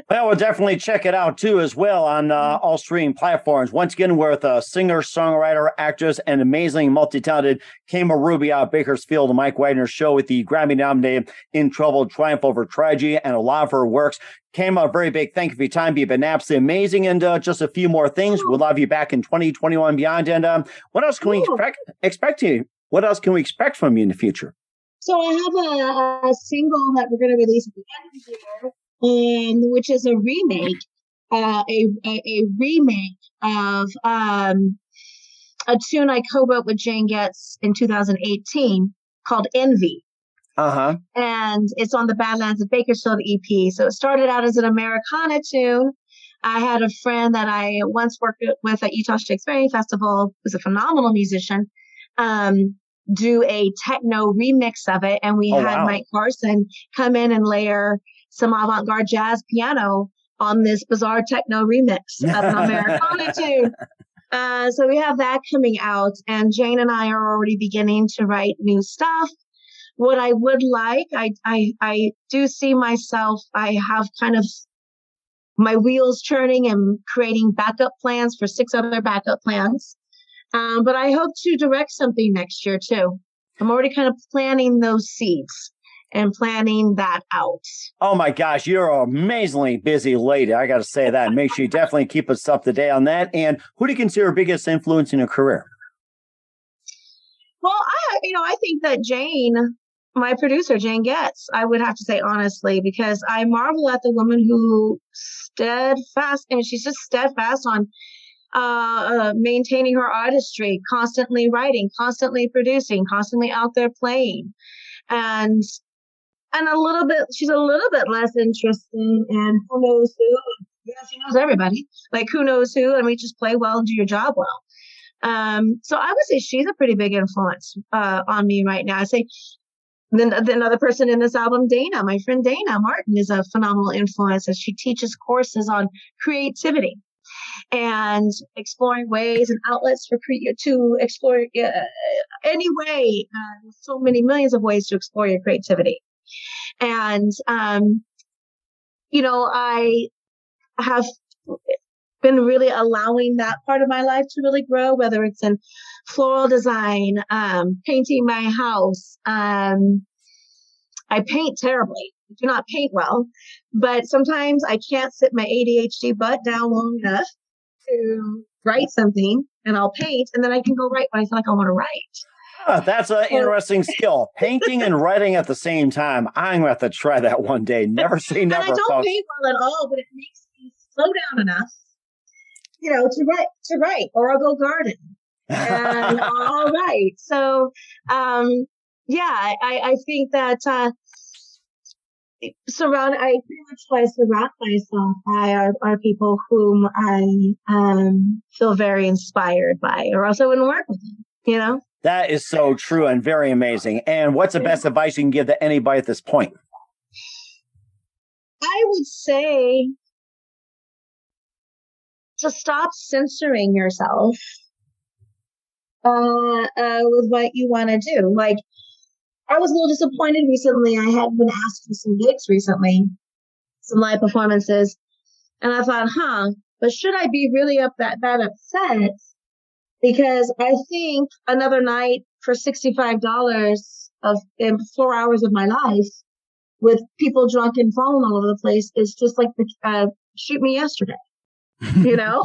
Well, we'll definitely check it out too, as well, on all streaming platforms. Once again, with a singer, songwriter, actress, and amazing multi-talented Kama Ruby out of Bakersfield, the Mike Wagner Show with the Grammy-nominated Introuble, Triumph Over Tragedy, and a lot of her works. Kama, a very big thank you for your time. You've been absolutely amazing. And just a few more things. We'll have you back in 2021 and beyond. And what else can we expect you? What else can we expect from you in the future? So I have a single that we're going to release at the end of the year, which is a remake, a remake of a tune I co-wrote with Jane Getz in 2018 called Envy. Uh-huh. And it's on the Badlands of Bakersfield EP. So it started out as an Americana tune. I had a friend that I once worked with at Utah Shakespeare Festival, who's a phenomenal musician, do a techno remix of it. And we had Mike Carson come in and layer some avant-garde jazz piano on this bizarre techno remix of an Americana tune. So we have that coming out, and Jane and I are already beginning to write new stuff. What I would like, I do see myself, I have kind of my wheels churning and creating backup plans for 6 other backup plans. But I hope to direct something next year too. I'm already kind of planting those seeds and planning that out. Oh my gosh, you're an amazingly busy lady. I got to say that. Make sure you definitely keep us up to date on that. And who do you consider your biggest influence in your career? Well, I think that Jane, my producer, Jane Getz, I would have to say honestly, because I marvel at the woman who she's just steadfast on maintaining her artistry, constantly writing, constantly producing, constantly out there playing, and she's a little bit less interested in who knows who. Yeah, she knows everybody. Like, who knows who? I mean, just play well and do your job well. So I would say she's a pretty big influence on me right now. I say then another person in this album, Dana, my friend Dana Martin, is a phenomenal influence as she teaches courses on creativity and exploring ways and outlets to explore any way. So many millions of ways to explore your creativity. And, I have been really allowing that part of my life to really grow, whether it's in floral design, painting my house. I paint terribly. I do not paint well, but sometimes I can't sit my ADHD butt down long enough to write something, and I'll paint, and then I can go write what I feel like I want to write. That's an interesting skill. Painting and writing at the same time. I'm going to have to try that one day. Never say never. And I don't paint well at all, but it makes me slow down enough, to write, or I'll go garden. And all right. So, I think that I pretty much try to surround myself by are people whom I feel very inspired by, or else I wouldn't work with them, That is so true and very amazing. And what's the best advice you can give to anybody at this point? I would say to stop censoring yourself with what you want to do. Like, I was a little disappointed recently. I had been asked for some gigs recently, some live performances. And I thought, but should I be really that upset because I think another night for $65 in 4 hours of my life with people drunk and falling all over the place is just like the shoot me yesterday, you know?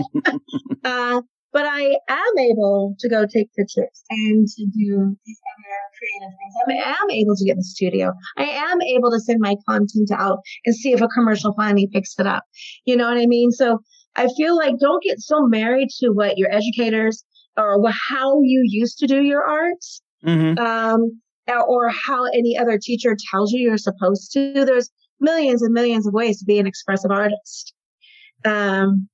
But I am able to go take pictures and to do these other creative things. I am able to get in the studio. I am able to send my content out and see if a commercial finally picks it up. You know what I mean? So I feel like don't get so married to what your educators or how you used to do your arts, or how any other teacher tells you you're supposed to. There's millions and millions of ways to be an expressive artist. And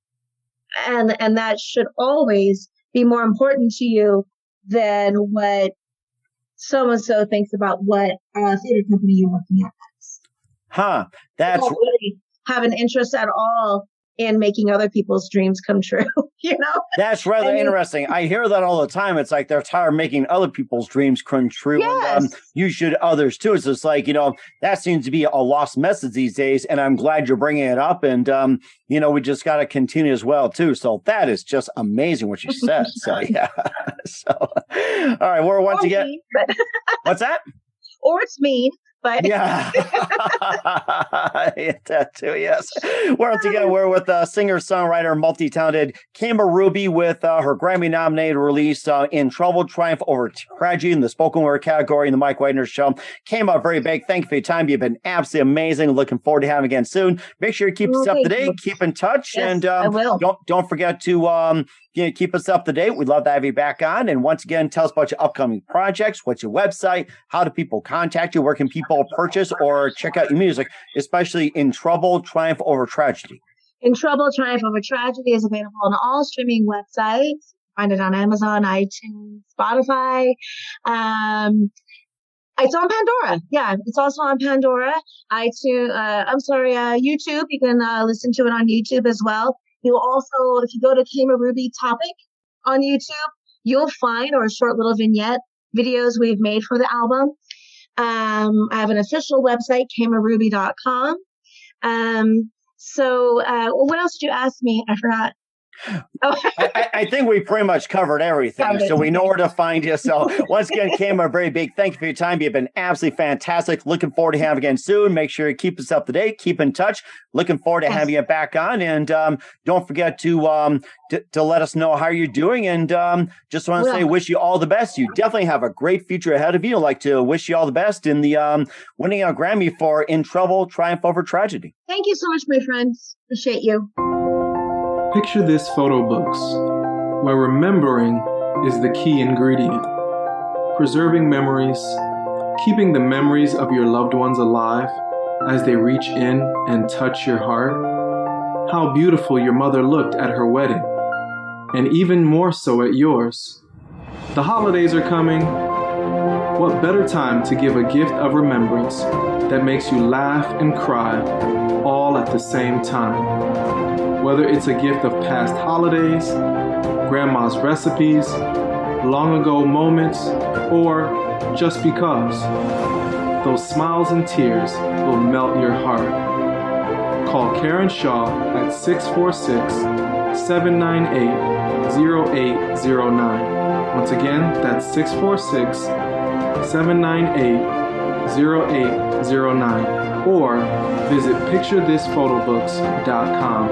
that should always be more important to you than what so-and-so thinks about what theater company you're working at. That's don't really have an interest at all in making other people's dreams come true, you know? That's rather interesting. I hear that all the time. It's like they're tired of making other people's dreams come true. Yes. And you should others too. It's just like, that seems to be a lost message these days. And I'm glad you're bringing it up. And, we just got to continue as well too. So that is just amazing what you said. So, yeah. So, all right. We're once again. What's that? Or it's mean. But yeah, that too. Yes, once again, we're with singer, songwriter, multi-talented Kama Ruby with her Grammy-nominated release "Introuble, Triumph Over Tragedy" in the spoken word category in the Mike Wagner Show. Came out very big. Thank you for your time. You've been absolutely amazing. Looking forward to having you again soon. Make sure you keep us up to date. Keep in touch, yes, and I will. Don't forget to keep us up to date. We'd love to have you back on. And once again, tell us about your upcoming projects. What's your website? How do people contact you? Where can people purchase or check out your music, especially Introuble, Triumph Over Tragedy? Introuble, Triumph Over Tragedy is available on all streaming websites. Find it on Amazon, iTunes, Spotify. It's on Pandora. Yeah, it's also on Pandora. YouTube. You can listen to it on YouTube as well. You'll also, if you go to Kama Ruby Topic on YouTube, you'll find a short little vignette videos we've made for the album. I have an official website, kamaruby.com. What else did you ask me? I forgot. I think we pretty much covered everything, so we know where to find you. So once again, Kama, a very big thank you for your time. You've been absolutely fantastic. Looking forward to having you again soon. Make sure you keep us up to date. Keep in touch. Looking forward to having you back on. And don't forget to let us know how you're doing. And just want to say, wish you all the best. You definitely have a great future ahead of you. I'd like to wish you all the best in the winning a Grammy for Introuble, Triumph Over Tragedy. Thank you so much, my friends. Appreciate you. Picture this photo books, where remembering is the key ingredient. Preserving memories, keeping the memories of your loved ones alive as they reach in and touch your heart. How beautiful your mother looked at her wedding, and even more so at yours. The holidays are coming. What better time to give a gift of remembrance that makes you laugh and cry all at the same time? Whether it's a gift of past holidays, grandma's recipes, long ago moments, or just because, those smiles and tears will melt your heart. Call Karen Shaw at 646-798-0809. Once again, that's 646-798-0809. Or visit picturethisphotoBooks.com.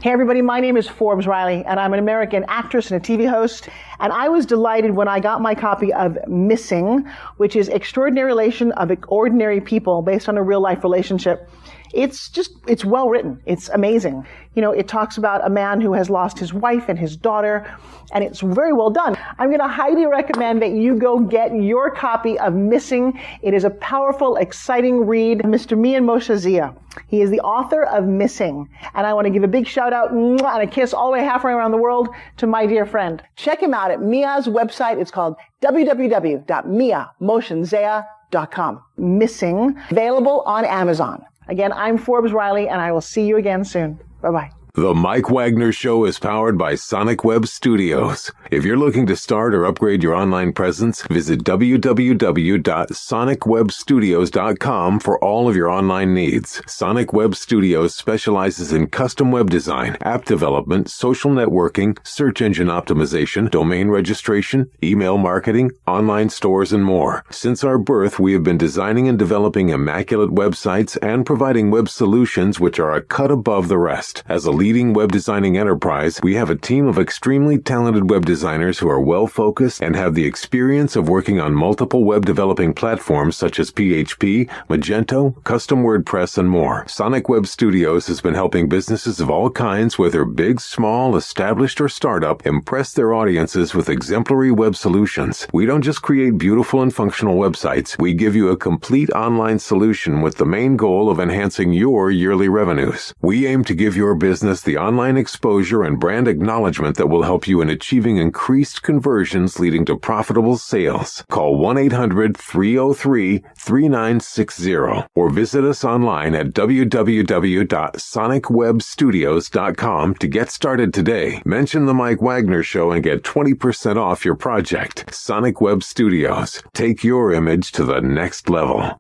Hey everybody, my name is Forbes Riley, and I'm an American actress and a TV host. And I was delighted when I got my copy of Missing, which is Extraordinary Relation of Ordinary People based on a real life relationship. It's well written. It's amazing. It talks about a man who has lost his wife and his daughter, and it's very well done. I'm going to highly recommend that you go get your copy of Missing. It is a powerful, exciting read. Mr. Mian Moshe Zia. He is the author of Missing. And I want to give a big shout out and a kiss all the way halfway around the world to my dear friend. Check him out at Mia's website. It's called www.miamoshenzea.com. Missing, available on Amazon. Again, I'm Forbes Riley, and I will see you again soon. Bye-bye. The Mike Wagner Show is powered by Sonic Web Studios. If you're looking to start or upgrade your online presence, visit www.sonicwebstudios.com for all of your online needs. Sonic Web Studios specializes in custom web design, app development, social networking, search engine optimization, domain registration, email marketing, online stores, and more. Since our birth, we have been designing and developing immaculate websites and providing web solutions which are a cut above the rest. As a leading web designing enterprise, we have a team of extremely talented web designers who are well-focused and have the experience of working on multiple web developing platforms such as PHP, Magento, Custom WordPress, and more. Sonic Web Studios has been helping businesses of all kinds, whether big, small, established, or startup, impress their audiences with exemplary web solutions. We don't just create beautiful and functional websites. We give you a complete online solution with the main goal of enhancing your yearly revenues. We aim to give your business the online exposure and brand acknowledgement that will help you in achieving increased conversions leading to profitable sales. Call 1-800-303-3960 or visit us online at www.sonicwebstudios.com to get started today. Mention the Mike Wagner Show and get 20% off your project. Sonic Web Studios. Take your image to the next level.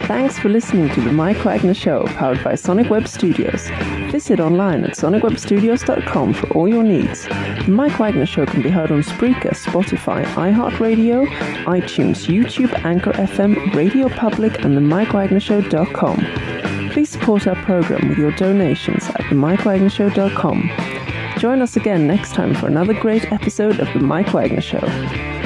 Thanks for listening to The Mike Wagner Show, powered by Sonic Web Studios. Visit online at sonicwebstudios.com for all your needs. The Mike Wagner Show can be heard on Spreaker, Spotify, iHeartradio, iTunes, YouTube, Anchor FM, Radio Public, and themikewagnershow.com. Please support our program with your donations at themikewagnershow.com. Join us again next time for another great episode of The Mike Wagner Show.